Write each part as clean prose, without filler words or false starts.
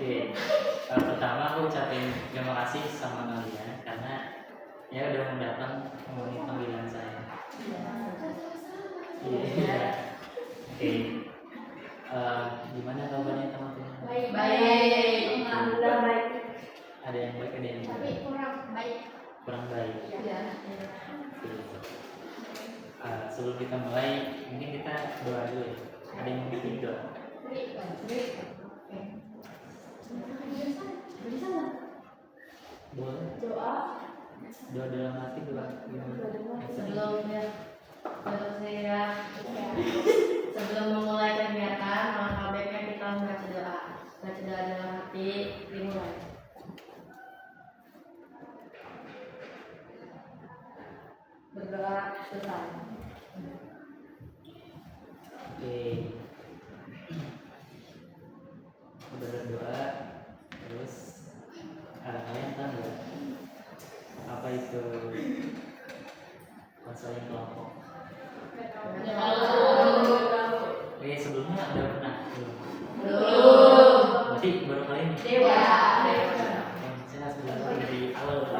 Oke. Pertama aku ucapin terima kasih sama kalian karena ya udah mau datang memenuhi panggilan saya. Iya. Oke. Gimana kabarnya teman-teman? Baik. Alhamdulillah baik. Ada yang baik, ada yang Tapi baik. kurang baik. Kurang baik. Iya. Sebelum kita mulai, mungkin kita doa dulu ya. Ada yang mau bikin doa? Boleh. Doa. Doa dalam hati, doa gimana? Sebelum memulai kegiatan, alangkah baiknya kita membaca doa. Baca doa dalam hati, dimulai. Berdoa selesai. Oke. Udah berdoa, terus kalian tahu nggak apa itu konseling kelompok? Sebelumnya udah pernah? Belum. Berarti baru kali ini? Dewa. Saya sebelumnya dari awal.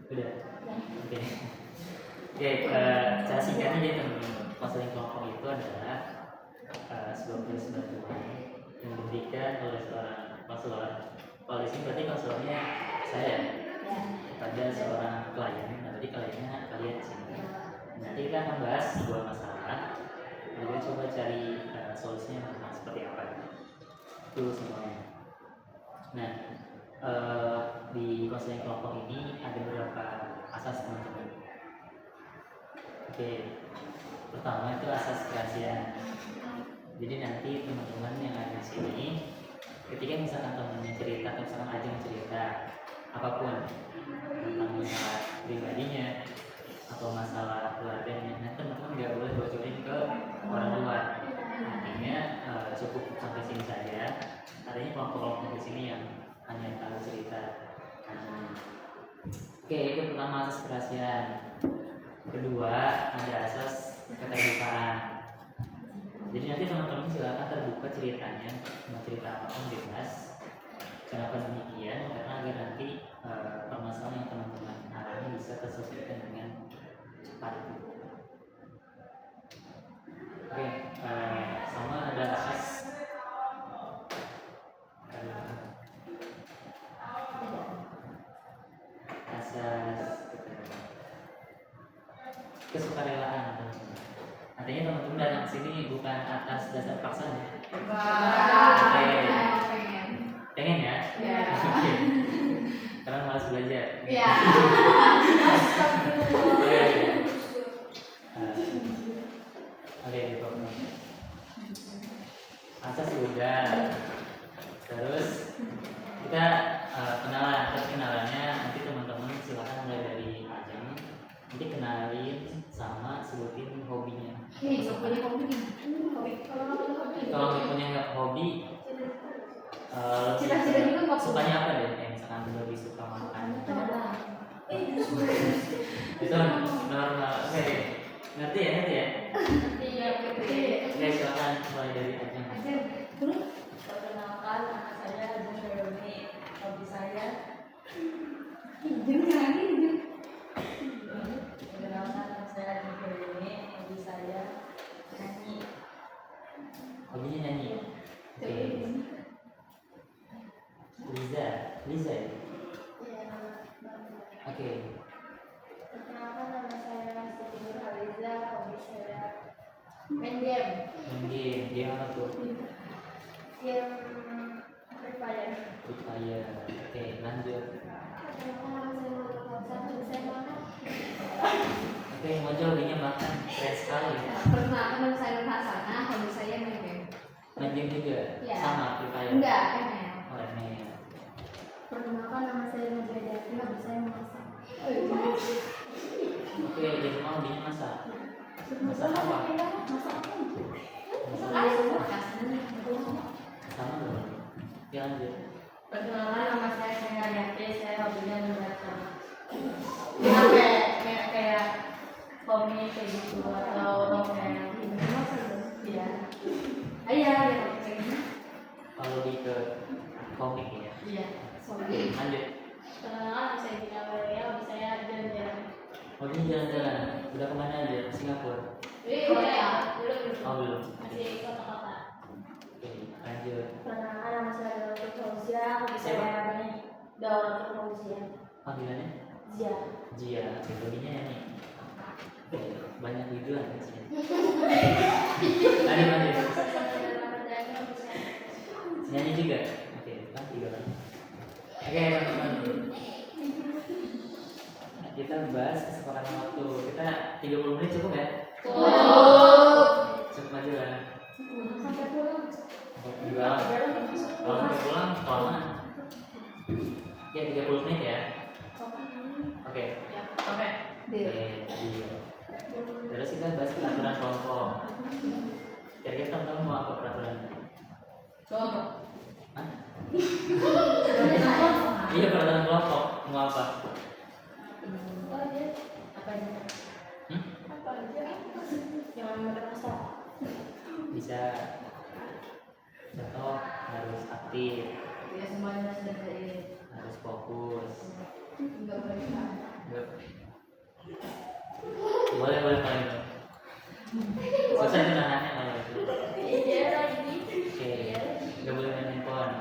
Udah. Oke. Oke, cara singkatnya jadi teman-teman, konseling kelompok itu adalah sebuah proses bantuan yang diberikan oleh seorang konselor. Kalau di sini berarti konselornya saya kepada seorang klien. Nanti kliennya kalian di sini. Nanti kita akan bahas sebuah masalah. Lalu coba cari solusinya seperti apa. Itu semuanya. Nah, di konseling kelompok ini ada beberapa asas teman-teman. Oke, pertama itu asas kerahasiaan. Jadi nanti teman-teman yang ada di sini, ketika misalkan temannya cerita, atau misalkan Ajeng cerita apapun tentang masalah pribadinya atau masalah keluarganya, nanti teman-teman nggak boleh bocorin ke orang luar. Artinya cukup sampai sini saja. Artinya kelompok-kelompok di sini yang hanya tahu cerita. Oke, itu pertama asas kerahasiaan. Kedua ada asas keterbukaan. Jadi nanti teman-teman silakan terbuka ceritanya, mau cerita apapun bebas. Kenapa demikian? Karena agar nanti permasalahan yang teman-teman alami bisa terselesaikan dengan cepat. Oke, sama ada asas kesukarelaan. Artinya teman-teman datang ke sini bukan atas dasar paksaan ya. Pengen ya? Ya. Oke. Karena malas belajar. Ya. Oke, asas sudah. Terus kita kenalannya nanti teman-teman silakan mulai dari Ajeng. Nanti kenalin sama sebutin hobinya. Kalau punya hobi, sukanya apa deh? Misalkan lebih suka makan. Itu normal. Oke, ngerti ya? Oke, silakan mulai dari Ajeng. Perkenalkan, nama saya Ajeng Feromi. Hobi saya hobi saya nyanyi. Hobinya nyanyi. Oke. Liza ya? Oke. Perkenalkan nama saya Siti Nurhaliza. Hobi saya main game. Game apa tuh? Game Free Fire. Oke, lanjut. Perkenalkan nama saya Muhammad Hafsah. Hobi saya makan. Oke, Mojo hobinya makan, keren sekali. Perkenalkan, nama saya Nur Hasanah. Hobi saya main game. Main game juga? Iya. Sama Free Fire? Enggak, ML. Oh, ML. Perkenalkan nama saya Nadia Jati. Hobi saya memasak. Oke, di rumah hobinya masak. Masak apa? Sama dong. Oke, lanjut. Perkenalkan, nama saya Sena Yati. Saya hobinya membaca. Kayak komik kayak gitu atau novel. Iya. Iya. komik ya. Iya. Oke, lanjut. Perkenalkan bisa Gina Valeria, hobi saya jalan-jalan. Hobi jalan-jalan. Udah kemana aja? Singapura. Korea, belum. Oh belum. Masih kota-kota. Oke, lanjut. Perkenalkan nama saya Daulatul Fauzia, hobi Siapa? saya Daulatul Fauzia. Panggilannya? Zia. Jia. Oke, hobinya nih. Oke, banyak videoan kan sih. Lanjut. Nyanyi juga. Oke, kan 3 orang. Oke, teman-teman. Kita bahas kesepakatan waktu. Kita 30 menit cukup ya? Cukup aja lah. Sampai pulang. Juga. Kalau sampai pulang, kelamaan. Oke, 30 menit ya. Oke. Oke. Oke. Terus kita bahas peraturan kelompok. Kira-kira teman-teman mau apa peraturan? Kelompok. Hah? Iya, peraturan kelompok. Mau apa? Apa aja? Hmm? Apa aja? Yang merasa. Bisa. Contoh harus aktif, Ya semuanya harus dikerjain. harus fokus. Enggak boleh salah. Enggak. Boleh paling itu. Susah itu nahannya kalau itu. Iya lagi. Oke. Enggak boleh main handphone.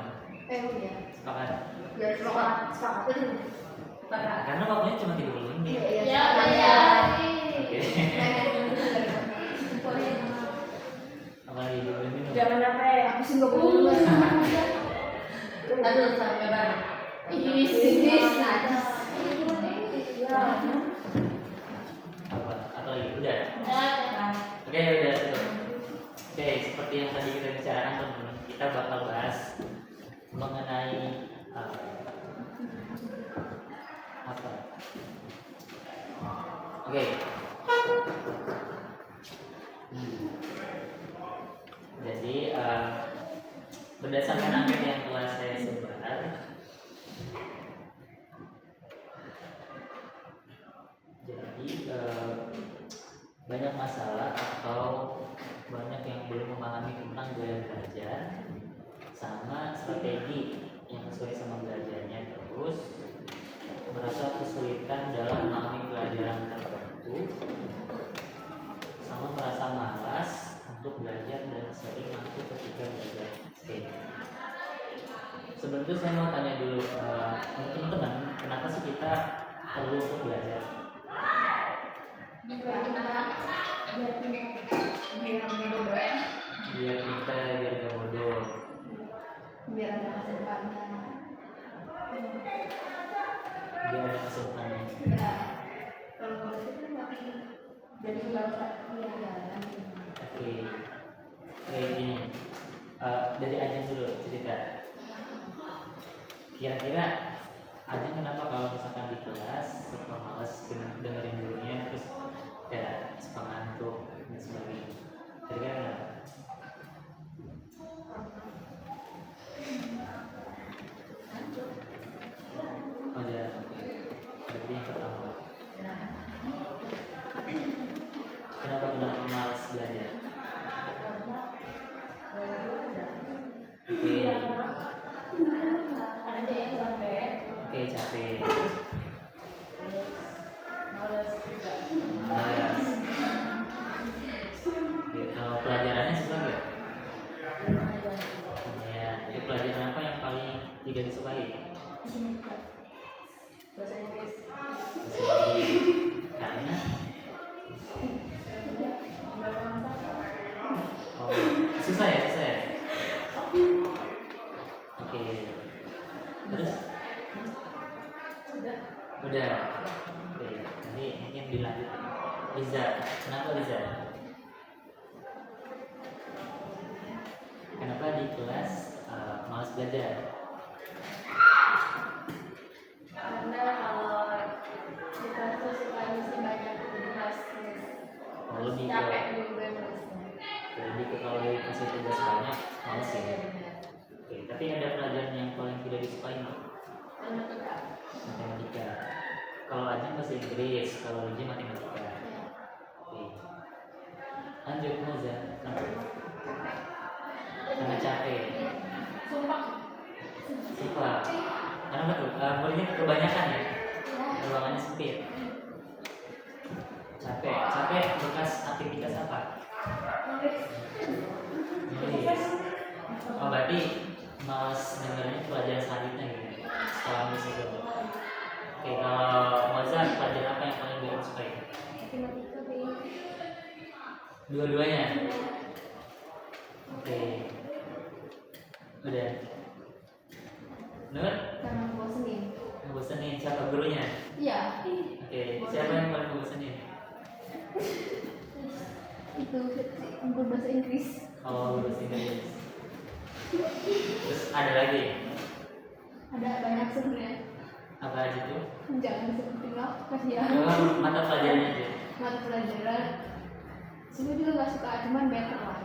Iya. Sepakat. Biar sepakat. Karena waktunya cuma 30 menit. Ya, ya. Oke. Apalagi 20 menit. Jangan sampai aku sih nggak boleh. Aduh, sampai bareng. Apa? Atau lagi? Udah. Oke, udah cukup. Oke, seperti yang tadi kita bicarakan teman-teman, kita bakal bahas mengenai apa? Oke. Jadi berdasarkan angket yang telah saya sebar, jadi banyak masalah atau banyak yang belum memahami tentang gaya belajar sama strategi yang sesuai sama belajarnya, terus merasa kesulitan dalam memahami pelajaran tertentu sama merasa malas untuk belajar dan sering ngantuk ketika belajar. Oke. Sebelum itu saya mau tanya dulu teman-teman, kenapa sih kita perlu untuk belajar? Biar kita biar gak bodoh. Biar ada masa depannya. Biar ada masa depannya. Ya. Kalau itu kan makin jadi nggak jalan. Oke. Kayak gini. Dari Ajeng dulu cerita. Kira-kira Ajeng kenapa kalau misalkan di kelas suka males dengerin gurunya, terus kayak suka ngantuk dan sebagainya? Kira-kira kenapa? Oh ya, berarti yang pertama. Kenapa malas belajar? Oke. Ada yang capek. Oke, capek. Males juga. Malas. Oke, kalau pelajarannya suka nggak? Ya, itu pelajaran apa yang paling tidak disukai? Bahasa Inggris. Karena susah ya. Oke. Terus? Udah. Oke, nanti mungkin dilanjut. Liza, kenapa Liza? Kenapa di kelas malas belajar? Karena kalau kita tuh suka ngisi banyak tugas, Oh, lebih ke capek juga nulisnya. lebih ke kalau dikasih tugas banyak males ya. Oke, tapi ada pelajaran yang paling tidak disukai nggak? Matematika. Kalau Ajeng bahasa Inggris, kalau Uji matematika. Oke. Lanjut Moza. Karena capek. Sumpah. Sifat. Karena betul, muridnya kebanyakan ya, ruangannya sempit. Capek bekas aktivitas apa? Nulis. Oh berarti males dengarnya pelajaran selanjutnya gitu ya? Setelah nulis itu. Oke, kalau Mozart pelajaran apa yang paling dia sukai? Matematika B. Dua-duanya. Oke. Udah. Nur? Karena bosenin. Ngebosenin siapa gurunya? Iya. Oke, siapa yang paling ngebosenin? Itu guru bahasa Inggris. Oh, bahasa Inggris. Terus ada lagi? Ada banyak sebenarnya. Apa aja tuh? Jangan sebutin lah, kasihan. Oh, mata pelajarannya aja. Mata pelajaran. Sebenarnya juga nggak suka, cuman better lah.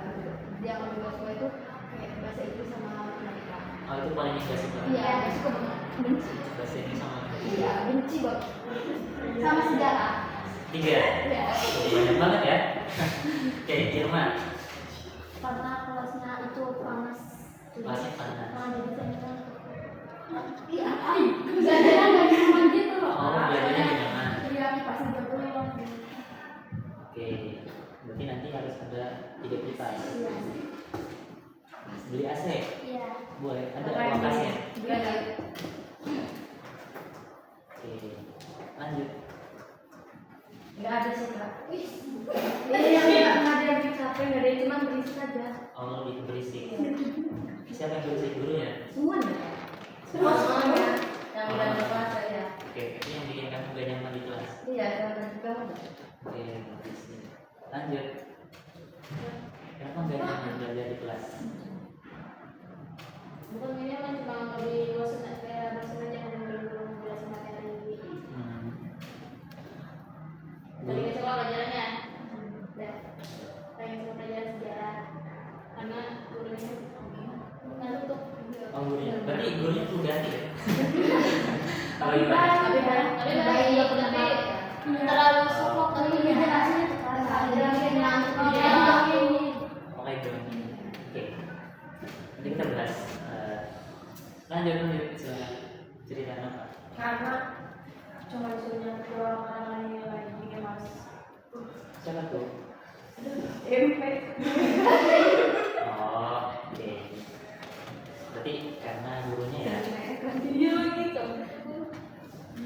Dia kalau nggak suka itu kayak bahasa Inggris sama matematika. Oh, itu paling enggak suka. Iya, nggak suka banget. Benci. Bahasa Inggris sama Iya, benci banget. Sama sejarah. 3. Iya. Banyak banget ya. Oke, Irma. Karena kelasnya itu panas. Kelasnya panas. Iya, belajarnya nggak nyaman gitu loh. Oh, belajarnya nggak nyaman. Iya, pasti jadwal. Oke, berarti nanti harus ada ide kipas. Iya. Beli AC? Iya. Boleh, ada uang kasnya. Iya. Oke, lanjut. Nggak ada sih kak. Iya, nggak ada yang capek, nggak ada yang cuma berisik aja. Oh, lebih berisik. Siapa yang berisik? Gurunya? Semuanya. Semuanya. Yang udah berpuasa ya. Oke, ini yang bikin kamu gak nyaman di kelas. Iya, sama juga. Oke, berisik. Lanjut. Kenapa gak nyaman belajar di kelas? Bukan ini kan cuma lebih bosan kayak bosan aja belum jelasin materi. Tadi kita coba pelajarannya. Udah. Pengen coba pelajaran sejarah. Karena gurunya nggak tutup. Oh, gurunya. Berarti gurunya tuh ganti ya? Kalau Tapi gimana? terlalu sukok tapi jelasin Oke, dong. Oke. Nanti kita bahas. Lanjut. Silakan. Cerita apa? Karena cuma disuruh nyampe orang yang lagi bikin mas. Siapa tuh? MP. Oh, oke. Berarti karena gurunya ya. Iya gitu.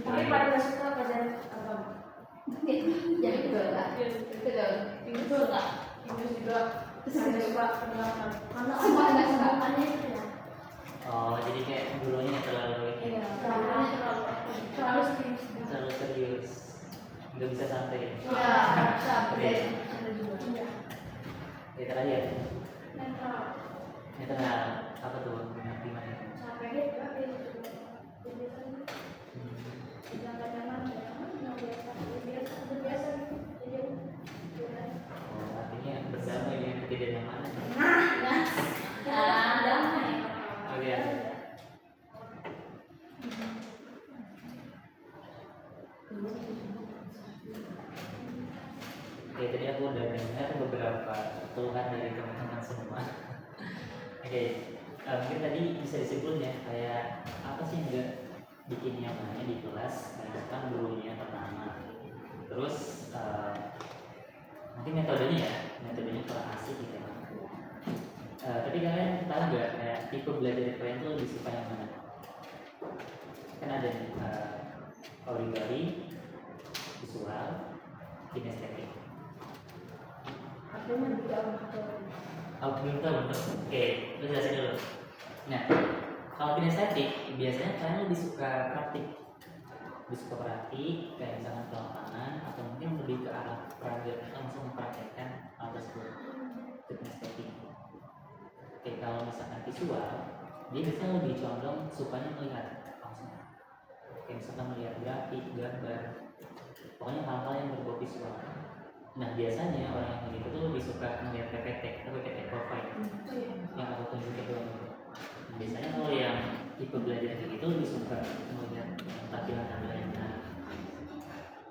Tapi pada nggak suka pelajaran agama. jadi betul lah. Betul. Betul kak. Inggris juga. Saya suka penerapan. Karena Semua nggak suka. aneh itu ya. Oh, jadi kayak gurunya terlalu Iya. Terlalu serius. terlalu serius. Nggak bisa santai. Iya. Oke. Ada juga. Oke, terakhir. Netral. Netral. Apa tuh? Gimana? Capek deh tapi Jangan nyaman, biasa gitu. Oh, artinya berdamai dengan ketidaknyamanan. Damai. Oke. Oke, tadi aku udah dengar beberapa keluhan dari teman-teman semua. Oke, mungkin tadi bisa disimpulkan ya, kayak apa sih yang nggak bikin nyamannya di kelas? Misalkan gurunya pertama, terus mungkin metodenya kurang asik gitu. Tapi kalian tahu nggak kayak tipe belajar kalian tuh lebih suka yang mana? Kan ada nih auditory, visual, kinestetik. aku juga Aku belum tahu. Oke, lu jelasin dulu. Nah, kalau kinestetik biasanya kalian lebih suka praktik, kayak misalkan ke lapangan atau mungkin lebih ke arah praktek, langsung mempraktekkan hal tersebut. Itu kinestetik. Oke, kalau misalkan visual, dia biasanya lebih condong sukanya melihat langsung. Kayak misalkan melihat grafik, gambar, pokoknya hal-hal yang berbau visual. Nah, biasanya orang yang begitu tuh lebih suka melihat PPT profile yang aku tunjukin doang. Biasanya kalau yang tipe belajar kayak gitu lebih suka melihat tampilan-tampilannya.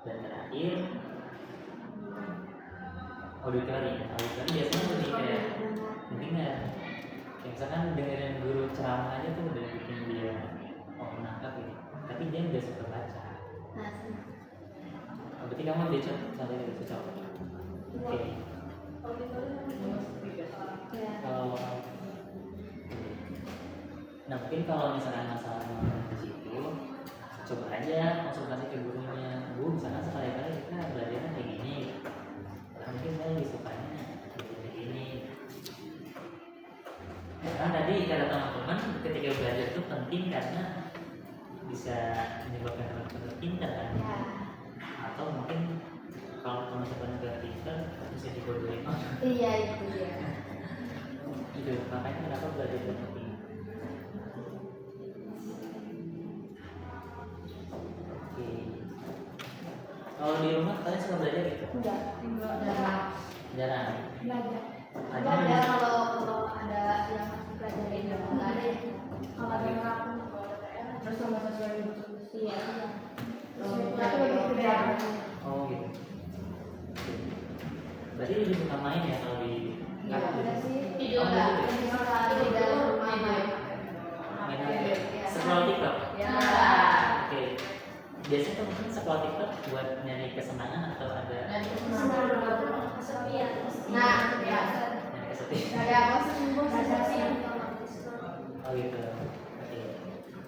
Dan terakhir auditory biasanya lebih kayak mendengar, kayak misalkan dengerin guru ceramah aja tuh udah bikin dia mau menangkap gitu, tapi dia nggak suka baca. Nah, Berarti kamu dia contohnya itu cocok. Oke. ya. Kalau nah mungkin kalau misalkan masalah di situ, coba aja konsultasi ke gurunya. Bu, misalkan sekali-kali kita belajarnya kayak gini, mungkin saya lebih sukanya kayak gini. Karena tadi kata teman-teman ketika belajar itu penting karena bisa menyebabkan teman-teman pintar kan. Ya. Atau mungkin kalau teman-teman nggak pintar bisa dibodohin orang. Iya itu dia. Itu makanya kenapa belajar itu penting. Oke. Kalau di rumah kalian suka belajar gitu? Enggak. Jarang. Belajar. Ada Belajar kalau ada yang pelajarin nggak ada ya. Kalau ada yang Terus sama sesuai iya. Aku lebih kerja. Oh gitu. Berarti lebih suka main ya kalau di Iya, ada sih. Tidur Oh, nggak? gitu. Di dalam rumah main. Main Iya. apa? Scroll TikTok. Ya. Oke. Biasanya tuh mungkin scroll TikTok buat nyari kesenangan atau ada Kesepian. Nah, ya. nyari kesepian? Kayak kesepian. Oh gitu. Oke.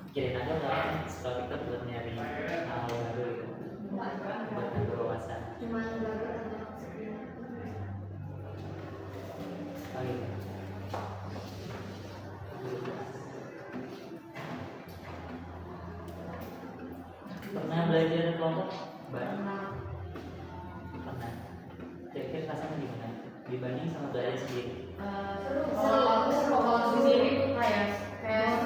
Kirain aja kalian scroll TikTok buat nyari hal baru gitu. Buat nambah wawasan. Cuma belajar aja kesepian. Oh gitu. Pernah belajar kelompok bareng? Pernah. Kira-kira rasanya gimana? Dibanding sama belajar sendiri? Kalau sendiri tuh kayak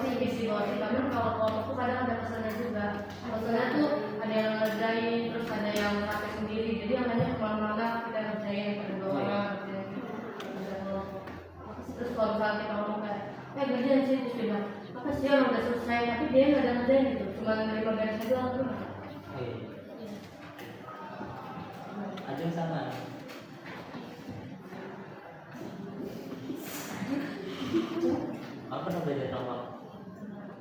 tipis di bawah sih, tapi kalau kelompok tuh kadang ada kesannya juga. Kesannya tuh ada yang ngerjain, terus ada yang pakai sendiri. Jadi yang hanya kemana-mana kita ngerjain pada dua orang. Terus kalau misalnya kita ngomong kayak, ngerjain sih terus dia bilang, apa sih orang udah selesai, tapi dia nggak ada ngerjain gitu, cuma nerima beres aja langsung. Oh iya. Ajeng sama. Kamu pernah belajar kelompok?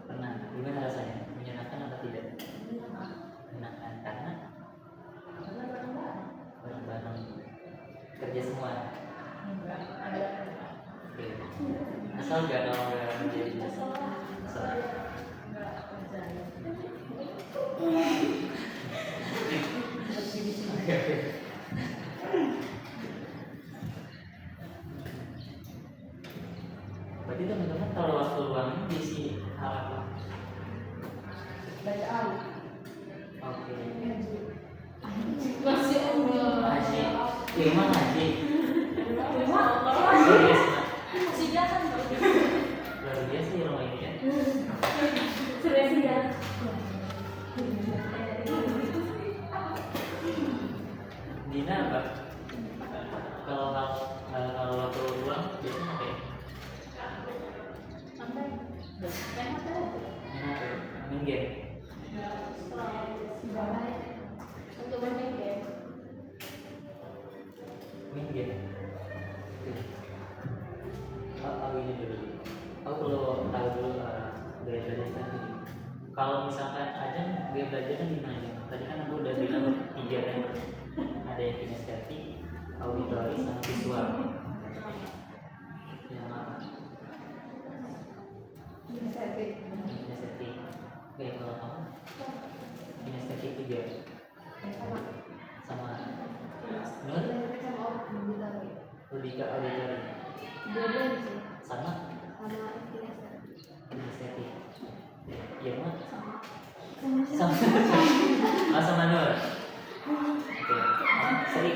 Pernah. Gimana rasanya? Menyenangkan atau tidak? Menyenangkan karena bareng-bareng kerja semua. Oke. Asal gak kalau nggak menjadi asal. Oke. Berarti teman-teman kalau waktu luangnya diisi hal apa? Bacaan. Oke. Masih Allah. Ngaji. Di rumah ngaji. Cuma Serius, Mak? masih biasa Luar biasa di rumah ini ya. serius ya. Dina apa? Kalau waktu luang biasanya apa ya? Santai. Enak tuh. Main apa ya? Main game. Untuk main game. Main game. Oke. Oh, ini dulu. Aku perlu tahu dulu gaya belajar kita nih. Kalau misalkan aja gaya belajar kan gimana? Tadi kan aku udah bilang 3 kan. Ada yang kinestetik, auditori, sama visual. Yang apa? Kinestetik. Kinestetik. Oke, kalau kamu kinestetik 3 sama Nur Sama auditori. lebih ke auditori Dua-duanya sih. sama Sama kinestetik. kinestetik. Iya mah Sama. sama sama Nur. Oke, sering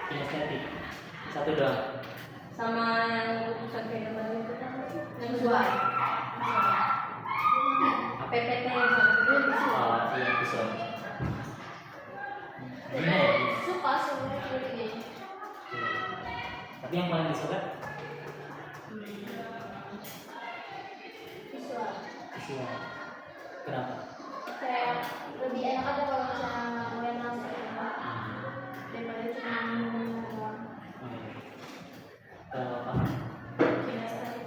kinestetik satu doang. Sama yang urusan kayak kemarin itu kan yang Dua. PPT itu Oh, iya visual. Gimana ya? Suka semua ini. Oke. Tapi yang paling disuka Visual. visual. Kenapa? Kayak lebih enak aja kalau misalnya main langsung daripada cuma ngomong doang. Kalau kamu Kinestetik.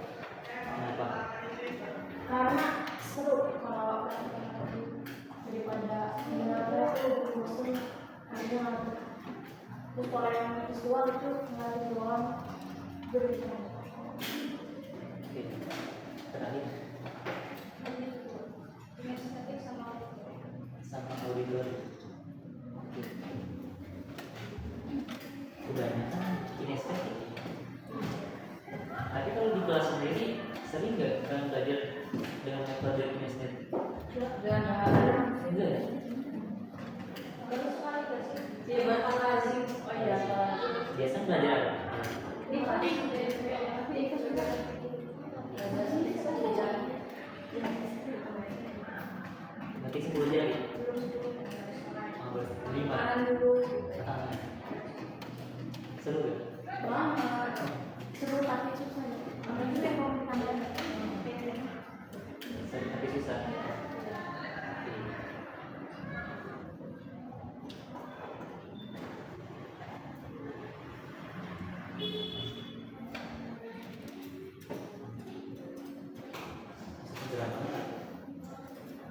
Terus kalau yang visual itu ngeliatin doang berbicara. Oke. Terakhir Kinestetik sama auditor. Oke. Kebanyakan kan kinestetik. Tapi kalau di kelas sendiri sering nggak kalian belajar dengan metode kinestetik? Dengan Enggak ya? baru sekali gak sih? Iya, bakal lazim. Oh iya, Biasa belajar apa? ini tadi Itu sudah Nanti 10 jari. Oh, 5. Tangan. Seru ya? banget. Seru tapi susah ya. Orang itu yang mau ditambah. Seru tapi susah.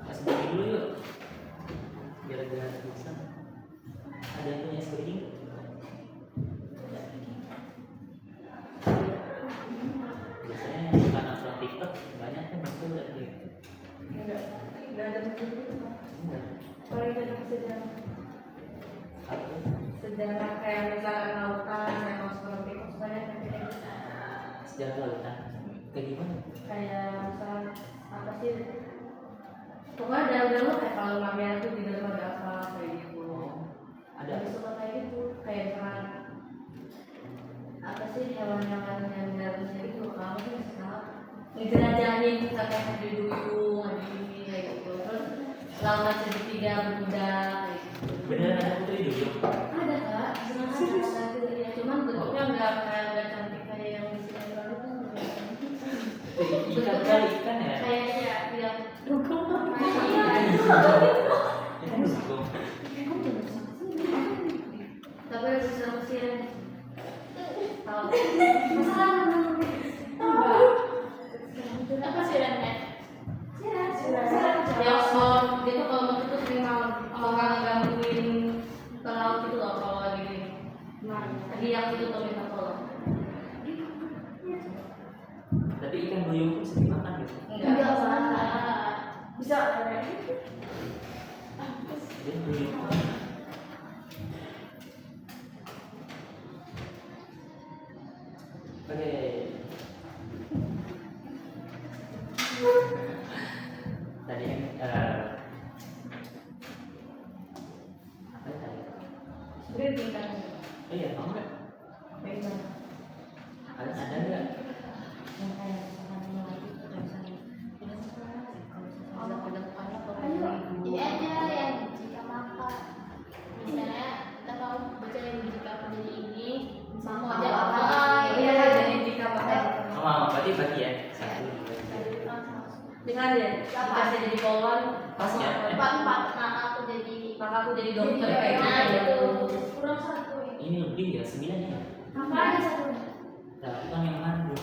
Mas bagi dulu yuk. Gara-gara bisa. Ada yang punya speaking? Biasanya yang suka nonton TikTok banyak kan itu udah gitu. enggak ada Enggak. Kalau itu ada sejarah. Apa tuh? sejarah kayak misalnya lautan yang mau seperti itu banyak yang kayak gitu. Sejarah lautan. Kayak gimana? Kayak misal apa sih pokoknya dalam-dalam kayak kalau Mamiya tuh di dalam ada apa kayak gitu. Ada. Ada suka kayak gitu kayak misalnya apa sih hewan-hewan yang di dalamnya itu kamu sih misal ngejelajahin kita kayak di duyung ada ini kayak gitu terus lautan segitiga berkuda kayak gitu. Beneran ada putri duyung? Ada kak, sebenarnya ada ya, cuman bentuknya nggak cantik kayak yang di sinetron itu. Ikan kali ikan ya? Kayaknya yang dukung Ikan dukung. tapi harus bisa mesin. Tahu? Apa sirahnya? Yang mau dia tuh kalau itu sering mau gangguin pelaut itu loh kalau lagi gini. Tadi yang itu tuh minta tolong. Tapi ikan duyung pun bisa dimakan gitu. Enggak salah. bisa kayak Dia duyung. Oke. Tadi yang apa ya tadi? breathing kan. Oh iya, mau nggak? Bagaimana? Ada nggak? Yang kayak misalkan lagi kayak misalnya ada sesuatu kalau ada kepala atau Ayo, ini aja yang jika maka. Misalnya kita tahu baca yang jika aku jadi ini, mau aja apa? iya jadi jika pakai Oh, berarti ya. Satu, dua, tiga. dengan deh jika saya jadi polwan Pas ya? Empat, nah aku jadi. maka aku jadi dokter kayak Nah gitu itu kurang satu. Ini lebih ya, 9 ya. Apa ada satu? Nah, kan yang mandu.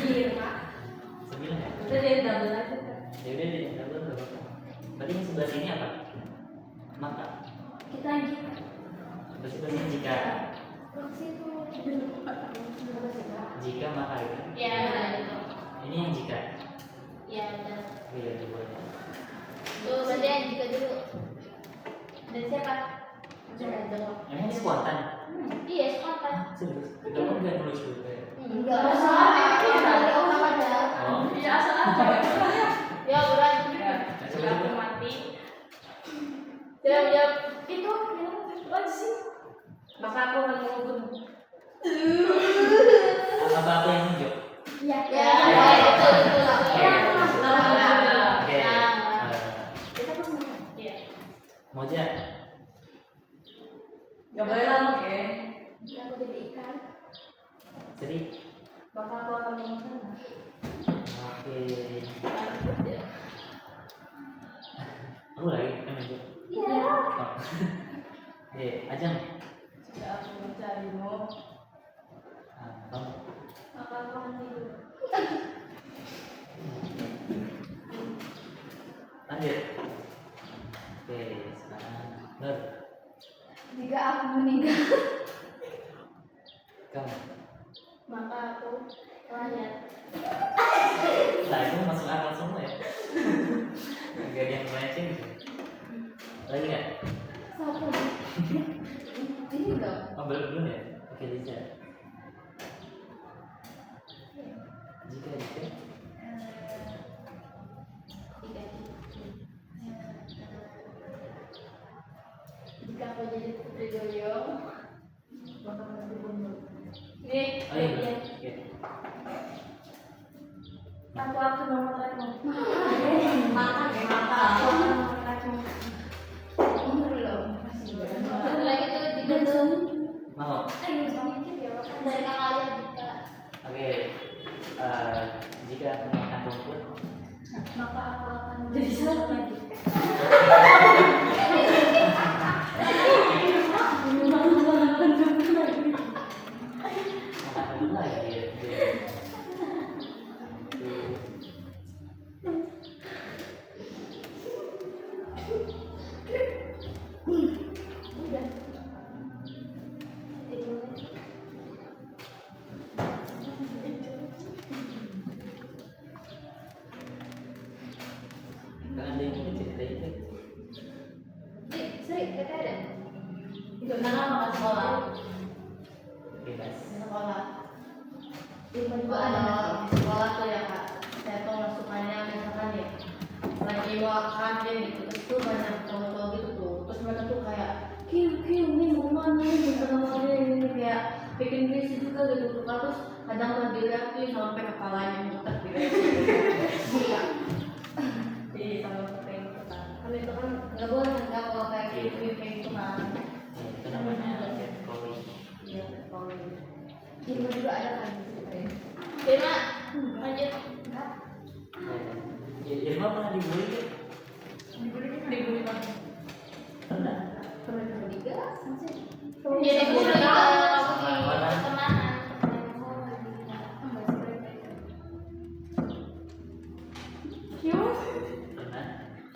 iya kak 9 ya? itu dia double aja kak Ya udah deh, double nggak apa-apa. Berarti yang sebelah sini apa? Maka. Kita yang jika. Sebelah sini jika. Jika maka itu. Ya, itu. Ini yang jika. Ya, udah. Oh iya, coba. Tuh, berarti yang jika dulu. Dan siapa? Sudah jawab. Emang spontan? Iya, spontan. Serius? Kamu nggak nulis dulu ya? Enggak masalah. Ada orang ada. Oh. iya asal aja Ya, udah. Coba. mati Jawab. Itu lagi sih. maka aku akan menghukum Apa aku yang nunjuk? Ya, itu. Oke. Nah, Oke. nah. Eh, Kita pun mau. Iya. Moja. nggak boleh lama oke Aku jadi ikan. Sedih. maka aku akan menghukum Oke. Aku lagi kan nunjuk. Iya. Oh. Oke, Ajeng. sudah aku mencarimu Ah, kamu. Maka aku akan tidur. Lanjut. Oke, sekarang Nur. Jika aku Jika jika aku jadi putri duyung, bakal nanti bunuh. nih oh iya bagian iya. Aku akan memotretmu. Makan ya mata. Aku akan memotretmu. belum satu lagi tuh jika tuh Mau dari kakak kalian jika oke. Jika aku makan rumput Maka aku akan jadi satu lagi. makan rumput lagi ya. Kan ada yang mau cerita itu. sering kata ada Itu nama makan sekolah. Bebas. Sekolah. ilmu juga Kalau ada di sekolah tuh ya kak, saya tuh masukannya misalkan ya lagi mau kantin gitu, terus tuh banyak cowok-cowok gitu tuh, terus mereka tuh kayak kiu nih mau mana nih ini kayak bikin visi juga gitu tuh Kak. Terus kadang mau dilihatin sampai kepalanya muter gitu. Iya. Iya sama kayak gitu kan. Kan itu kan nggak boleh kan kalau kayak kiu kayak gitu kan. Ya, itu namanya catcalling. Iya kalau ilmu juga ada kan ceritanya Dema lanjut Ya, Irma pernah dibully kan? dibully banget. Pernah. pernah dibully gak masih Iya, dibully juga Mana? pertemanan Pernah?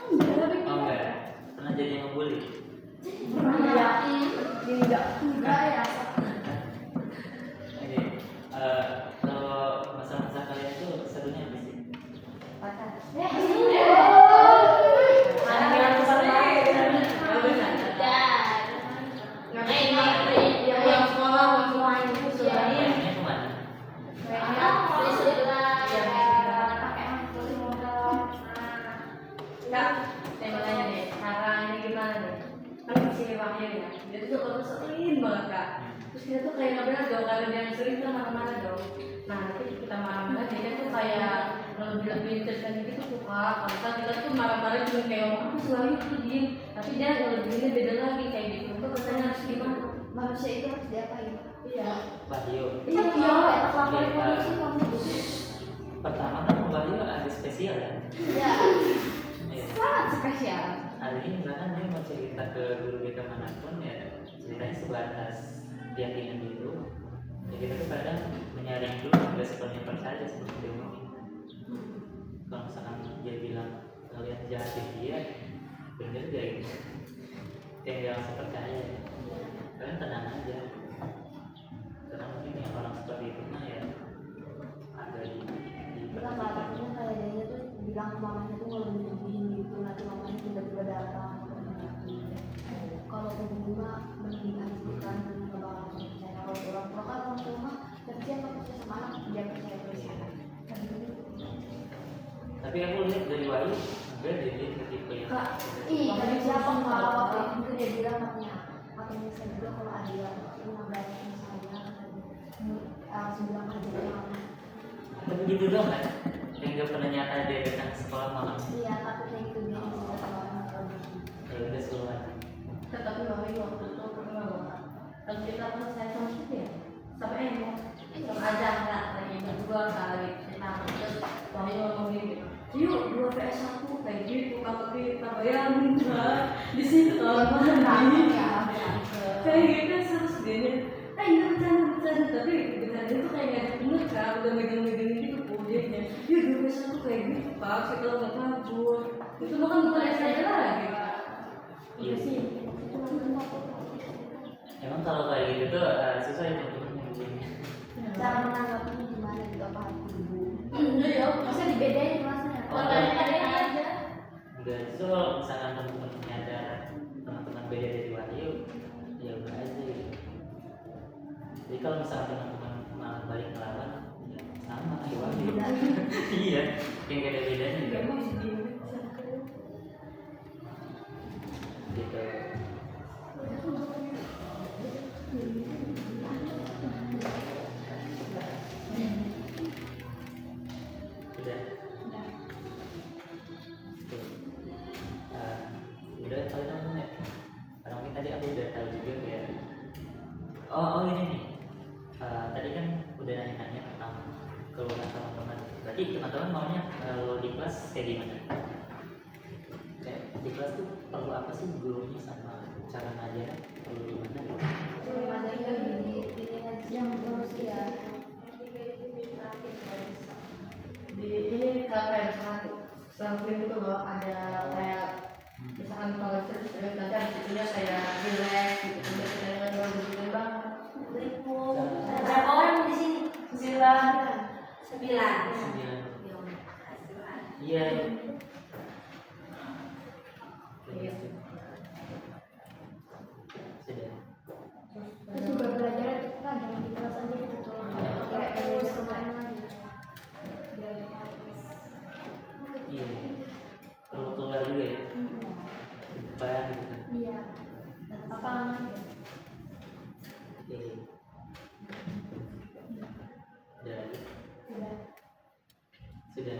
Enggak, Oh enggak. Pernah jadi ngebully? enggak ya. Oke. Kalau masa-masa kalian tuh serunya apa sih? Pacar. Yang sekolah main itu sebenarnya Mainnya kemana? Kak, saya mau tanya deh, caranya gimana deh? Kan si Wahyu ya, dia tuh kalau sering banget kak. Terus kita tuh kayak nggak dong, kalau dia yang sering tuh marah-marah dong. Nah, nanti kita marah-marah, dia tuh kayak lebih cerita gitu tuh kak. Kalau kita tuh marah-marah cuma kayak ngomong apa sih Wahyu tuh diem, tapi dia lebihnya beda lagi kayak gitu. Tuh katanya harus gimana? manusia itu harus diapain? Iya. Wahyu. Iya, Pertama kan Wahyu ada spesial ya. Ya, Iya. sangat spesial. Hari ini misalkan dia mau cerita ke guru BK manapun ya ceritanya sebatas keyakinan dulu. Ya kita tuh kadang menyaring dulu nggak sepenuhnya percaya sebelum dia ngomong. Kalau misalkan dia bilang kalian jahatin dia, bener gak gitu? Yang dia langsung percaya. Kalian tenang aja. Karena mungkin yang orang seperti itu mah ya ada di Kita nggak takutnya kayak dia tuh bilang ke mamanya tuh kalau dibikin gitu nanti mamanya tiba-tiba datang. Kalau pembunuh mending bukan nggak bakal percaya kalau orang tua kan orang tua mah percaya kalau percaya sama anak dia percaya. Tapi aku lihat dari Wahyu enggak jadi tipe yang Kak, Dari siapa kalau waktu itu dia bilang makanya saya juga kalau ada yang mengabarin saya langsung bilang aja ke mama. tapi gitu dong kan yang gak pernah nyata dia datang ke sekolah malam Iya, tapi kayak itu dia bisa sama orang ya udah sekolah tetapi Wahyu waktu itu pernah banget. Kalau kita pun saya sama siapa ya? Sampai mau sama aja nggak lagi berdua kali kita terus Wahyu ngomong gini, yuk 2 vs 1 kayak gitu kalau kita bayangin kan di situ kalau mandi kayak gitu terus dia ini bercanda tapi bercanda itu kayak nggak bener kan udah megang gitu pojoknya yuk 2 vs 1 kayak gitu pak kita nggak kabur itu bukan SMP lagi kak. iya sih emang kalau kayak gitu tuh susah ya teman-teman cara menanggapinya gimana juga paham ibu. Iya ya, Bisa dibedain kelasnya. Oh, Ada aja. enggak justru kalau misalkan teman-teman ada teman-teman beda dari Wahyu ya udah aja gitu jadi kalau misalkan teman-teman malah balik ngelawan ya sama kayak Wahyu yang gak ada bedanya gitu. Gitu. Udah. Oke. Udah kalian nonton ya? Karena mungkin tadi aku udah tahu juga ya. Oh ini nih. Tadi kan udah nanya-nanya tentang keluhan teman-teman. Berarti teman-teman maunya kalau di kelas kayak gimana? Kayak di kelas tuh perlu apa sih gurunya sama cara ngajar perlu gimana? Di ini kayak misalkan itu loh ada kayak misalkan kalau itu nanti habis itunya saya relax gitu kemudian kita dengan lagu gitu bang. Berapa orang di sini? 9. Iya. Iya. Sudah. Terus juga belajar itu kan jangan di kelas aja gitu. Kayak terus kemarin lagi. Biar praktis. Iya. Perlu keluar juga ya. Supaya gitu kan. Iya. Apa aman? Iya. Udah. Udah. Sudah.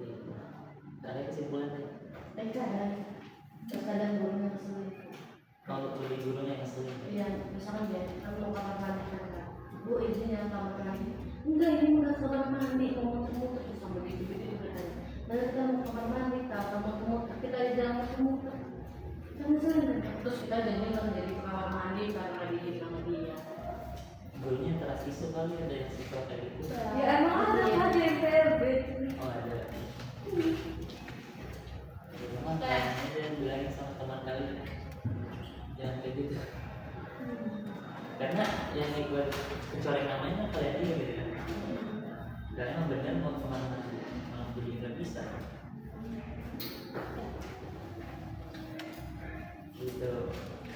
Iya. Ada kesimpulan nih. Terus ada gurunya kesulitan. Kalau beli gurunya yang sering. Iya, misalkan dia kan mau kamar mandi kan, bu izin ya kamar mandi. Enggak, ini enggak kamar mandi, mau muter terus sampai gitu bertanya. Lalu kita mau kamar mandi, tak mau muter, kita di dalam muter. Kan sering terus kita jadi menjadi kamar mandi karena diizin sama dia. Gurunya teras isu kali ada yang suka kayak gitu. Ya emang ada aja yang PLB. Oh ada. Memang kayaknya dia bilangin sama teman kalian jangan kayak gitu. Karena yang ikut kecoreng namanya kalian juga gitu kan. Dan emang benar mau kemana-mana malah jadi nggak bisa. Gitu.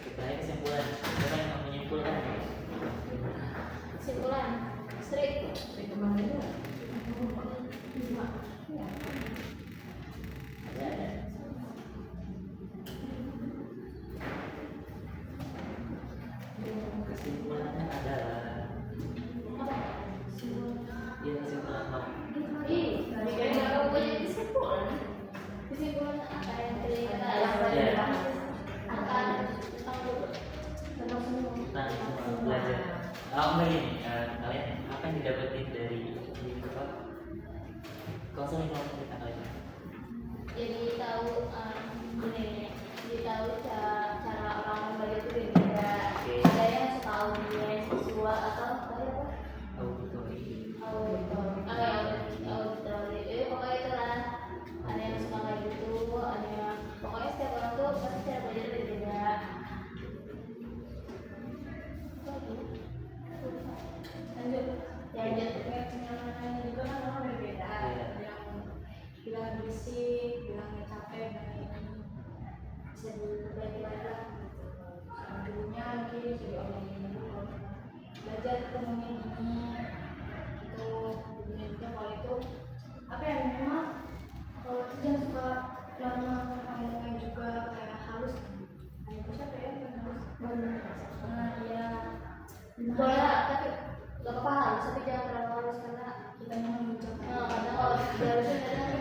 Kita aja kesimpulan. Siapa yang mau menyimpulkan? Kesimpulan. Strik. Dari kemana ya? Ada. Kesimpulannya adalah ya kesimpulan mau Ih, tadi kayaknya kamu punya kesimpulan. Kesimpulan apa yang tadi kata Ya. akan tentang semua. tentang belajar. Oh enggak gini, kalian apa yang didapetin dari apa? Konseling kelompok kita kalian? Jadi tahu ini jadi tahu cara orang belajar itu beda. Oke. Ada yang suka audiens visual atau tadi apa? Auditori. Auditori. Pokoknya itu lah. Ada yang suka kayak gitu, ada yang pokoknya setiap orang tuh pasti cara belajar beda. Lanjut. Kenyamanan juga kan orang berbeda. Iya. Yang bilang berisik, bilangnya capek, bisa dibagi-bagi lah. Dulunya mungkin jadi orang yang dulu belajar ketemunya ini itu dunia juga kalau itu apa ya memang kalau itu jangan suka lama ngomongnya juga kayak halus kayak itu siapa ya yang halus ya boleh lah, tapi gak apa-apa halus tapi jangan terlalu halus karena kita memang mengucapkan karena kalau dihalusin kadang karena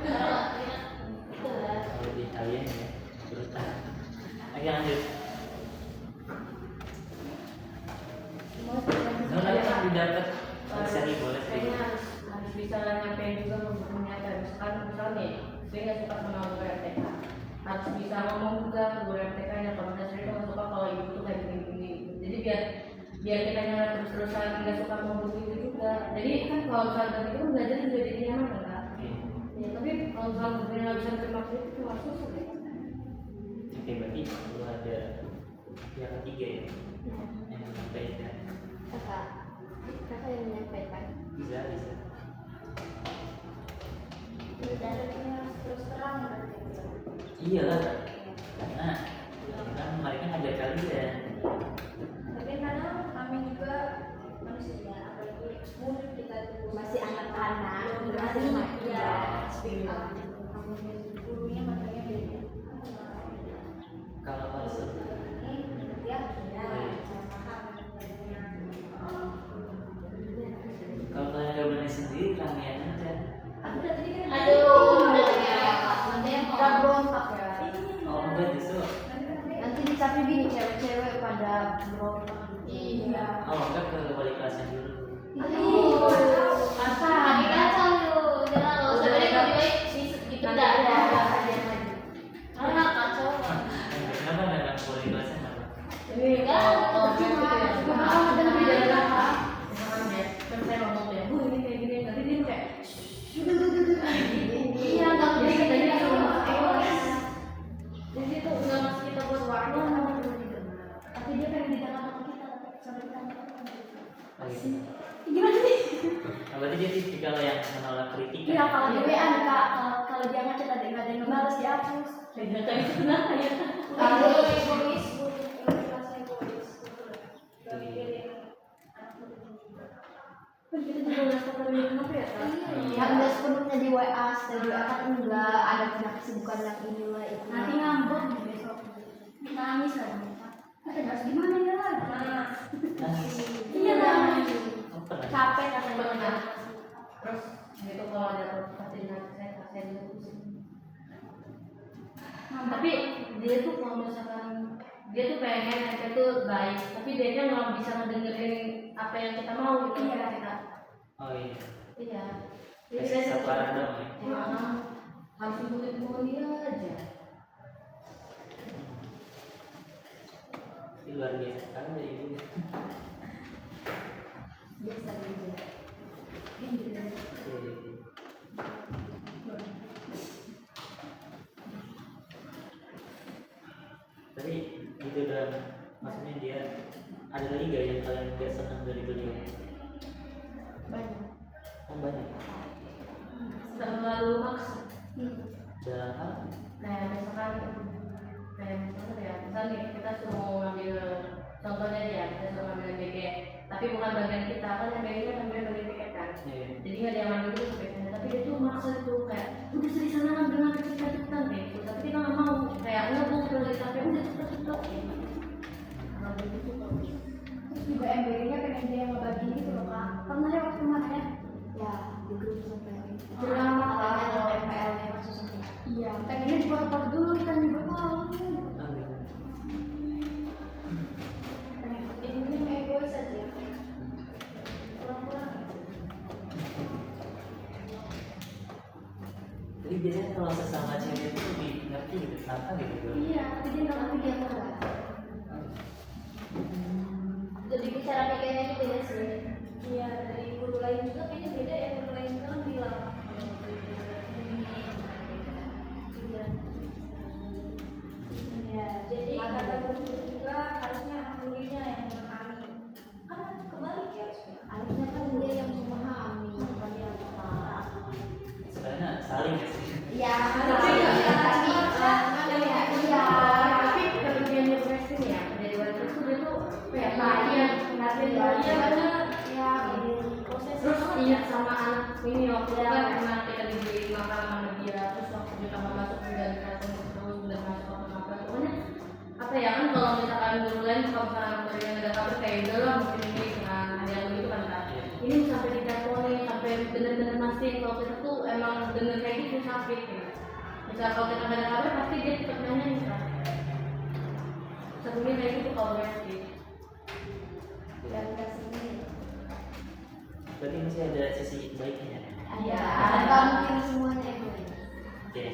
itu lah. Kalau di Italian ya berusaha. Oke lanjut. Nona yang didapat seri boleh sih. Kayaknya harus bisa nyampein juga menyatakan misalkan nih saya nggak suka sama guru RTK harus bisa ngomong juga ke guru RTK nya kalau misalnya saya nggak suka kalau ibu tuh kayak gini jadi biar kita nyala terus-terusan nggak suka mau begitu juga jadi kan kalau misalnya itu kan belajar juga jadi nyaman kan ya tapi kalau misalnya gurunya nggak bisa terima kritik itu harus susah ya. Oke berarti perlu ada pihak ketiga ya yang menyampaikan. Kakak yang menyampaikan Bisa. bicaranya terus terang berarti. Iya lah. Karena kan mereka ngajar kalian. Tapi kadang kami juga manusia apalagi murid kita itu masih anak-anak terima ya speak up. Gurunya materinya beda. Kalau masuk Ya, kalau kalian gak berani sendiri ramean aja. Aduh, nanti yang kita berontak ya. Oh enggak justru. Nanti dicapi gini cewek-cewek pada berontak. iya. Oh enggak ke wali kelasnya dulu. Apa? Tadi kacau tuh, jangan lo sebenarnya lebih baik gitu Nanti dah. ada yang lagi. Karena kacau. Kenapa nggak ke wali kelasnya kenapa? Ini cuma tapi dari belakang. Misalkan ya, kan saya ngomong ya, bu ini kayak gini, nanti dia kayak iya, nggak jadi katanya sama egois. Jadi itu nggak masuk kita buat warna, Tapi dia pengen didengar sama kita, sampai kita Oh, gitu. gimana sih? Nah, berarti dia tipikal yang menolak kritikan. Iya kalau di WA nih kak, kalau dia ngechat ada yang ngebales dihapus. tidak tahu itu kenapa ya. Kalau egois, Kita juga nggak tahu dari kenapa ya. yang nggak sepenuhnya di WA, setelah di WA kan enggak ada punya kesibukan yang inilah itu. nanti ngambek nih besok. Nangis lagi. Kita harus gimana ya lah? Iya nangis. Pernah. Capek katanya. Benar. Terus gitu kalau ada pasti nanti saya kasih dulu. Tapi dia tuh kalau misalkan dia tuh pengen kita tuh baik, tapi dia kan nggak bisa ngedengerin apa yang kita mau gitu Iya. kita. Oh iya. Iya. Kasih satu arah dong ya. Harus ikutin dia aja. Ini luar biasa sekali dari ibu. Biasa aja. Iya. Tapi itu udah maksudnya dia ada lagi gak yang kalian gak senang dari beliau? Banyak. Oh banyak. Terlalu maksa. Dalam hal Kayak misalkan misalnya nih kita suruh ngambil contohnya dia, kita suruh ngambil BG, tapi bukan bagian kita kan yang BG kan ngambil bagian BG kan. iya. Jadi nggak dia ngambil itu sebaiknya, tapi dia tuh maksa tuh kayak udah di sana ngambil kita cepetan gitu, tapi kita nggak mau kayak nggak mau udah tapi udah cepet gitu. Kalau begitu Terus juga MBG-nya pengen dia yang ngebagi gitu loh kak. Pernah ya waktu kemarin ya? Ya di grup sampai Drama, katanya ada MPL-nya masuk sampai. Iya, pengennya dibuat dulu kita juga tahu. Oh, gitu. Ini egois aja. Kurang-kurang. Jadi biasanya kalau sesama cewek itu lebih ngerti gitu kenapa gitu bro? Iya, tapi dia nggak ngerti dia enggak. Jadi cara pikirnya itu beda sih. Iya, dari guru lain juga kayaknya beda ya. Guru lain juga kan bilang. Ya, jadi kata guru juga harusnya gurunya yang memahami. Kan kebalik ya harusnya. Harusnya kan dia yang memahami, bukan dia yang memahami. Sebenarnya saling ya sih. Iya, Tapi iya, iya. tapi kelebihan depresi nih ya dari waktu itu dia tuh kayak perhatian Iya, Proses terus ingat sama anak ini waktu itu kan pernah kita dibeli makanan sama dia, terus waktu kita mau masuk juga dikasih terus udah masuk apa pokoknya apa ya kan kalau misalkan dulu lain kalau misalkan dari yang ada kabar kayak udah lah mungkin ini dengan ada yang begitu kan Kak. Ini sampai diteleponin sampai bener-bener mastiin kalau kita tuh emang bener kayak gitu sakit gitu. Misal kalau kita nggak ada kabar pasti dia tetap nanya nih Kak. Sebelumnya kayak gitu kalau sih. dan kasihnya. Berarti masih ada sisi baiknya. Ada, nggak mungkin semuanya egois. Oke.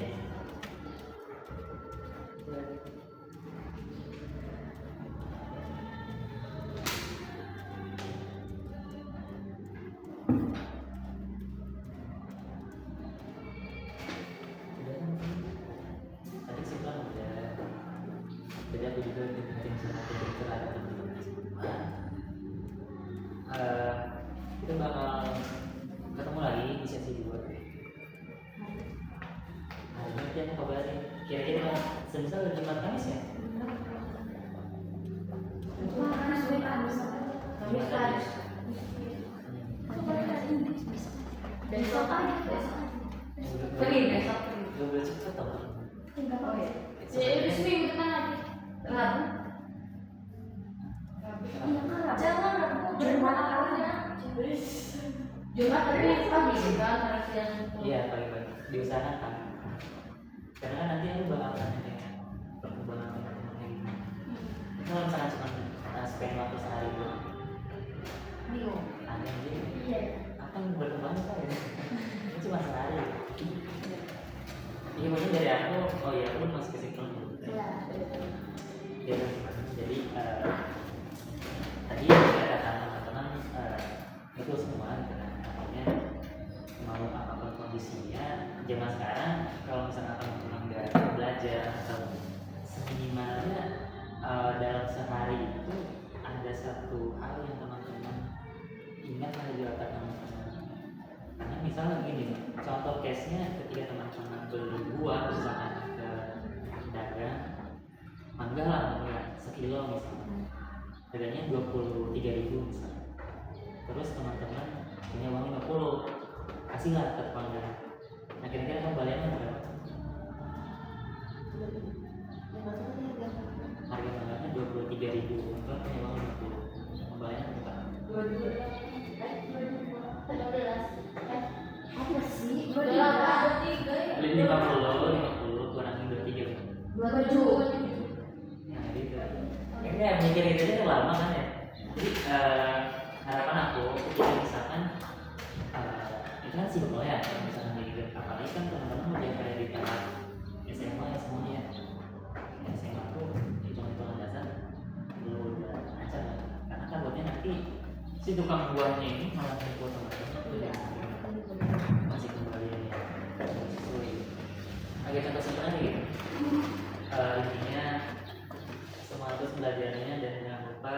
Tadi sih bilang udah. Jadi aku juga dibikin sama pembicaraan kita bakal ketemu lagi di sesi 2. Nah, ini dia mau kabarin. Kira-kira semisal Jumat Kamis ya? Kamis Kamis. Kamis. Aku boleh bahasa Inggris bisa. besok aja free besok free. Udah boleh cepet tau. Tinggal Oh ya. It's Jadi okay. seminggu depan lagi. Rabu. Jangan Rabu bermanfaatnya. Jumat tapi pagi sih kan karena siang. Iya pagi-pagi diusahakan. Karena kan nanti aku bakal tanya perkembangan teman-teman kayak gimana. Kalau misalkan cuma spend waktu sehari doang, bingung. aneh aja. Iya. Akan berkembang apa ya? Ini cuma sehari. Iya mungkin dari aku, oh iya aku masih kesimpulan dulu. Iya. Jadi tadi kata teman-teman itu semua gitu kan. Artinya mau apapun kondisinya, zaman sekarang kalau misalnya teman-teman nggak belajar atau seminimalnya dalam sehari itu ada satu hal yang teman-teman ingat ada di otak teman-teman. Karena misalnya gini, contoh case-nya ketika teman-teman beli buah misalkan ke pedagang mangga lah, mangga sekilo misalnya, harganya 23.000 misalnya. Terus teman-teman punya uang 50, kasihlah ke pelanggan. Nah kira-kira kembaliannya berapa? Harga mangganya 23.000, teman punya uang 50, kembaliannya berapa? 13. Apa sih? 23. Beli 50 kurangin 23. 27. Nah gitu. Kayaknya mikir itu aja lama kan ya. Jadi harapan aku ketika misalkan itu kan simpel ya kalau misalkan kayak gitu. Apalagi kan teman-teman udah kayak di tahap SMA ya semuanya. SMA tuh hitung-hitungan dasar lu udah lancar lah. Karena kan buatnya nanti si tukang buahnya ini malah nipu teman-teman. Iya. Masih kembali ya. Sesuai. Agak contoh simpelnya gitu. Intinya semua itu belajarnya dan jangan lupa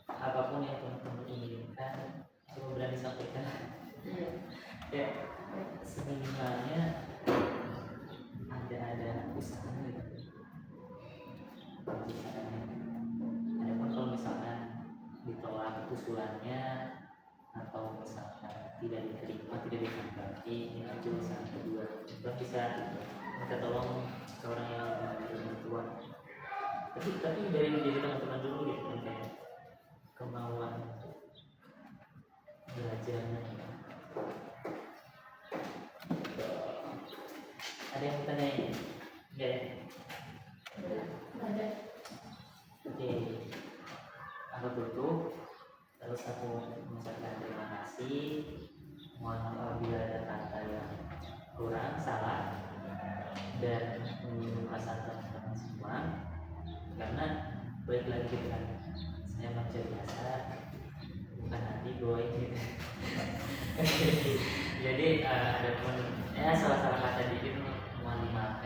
apapun yang teman-teman inginkan coba berani sampaikan. Ya seminimalnya ada usahanya gitu. Adapun kalau misalkan ditolak usulannya atau misalkan tidak diterima tidak ditanggapi ya itu urusan kedua kita bisa gitu, minta tolong ke orang yang lebih tua. Tapi dari diri teman-teman dulu gitu kan, kayak kemauan belajarnya gitu. Ada yang bertanya? Ya. Oke, aku tutup. Terus aku mengucapkan terima kasih. Mohon maaf apabila ada kata yang kurang, salah, dan perasaan teman-teman semua. Karena baik lagi gitu kan, saya manusia biasa, bukan nanti going gitu. Jadi ada pun ya salah-salah kata dikit mohon dimaafkan.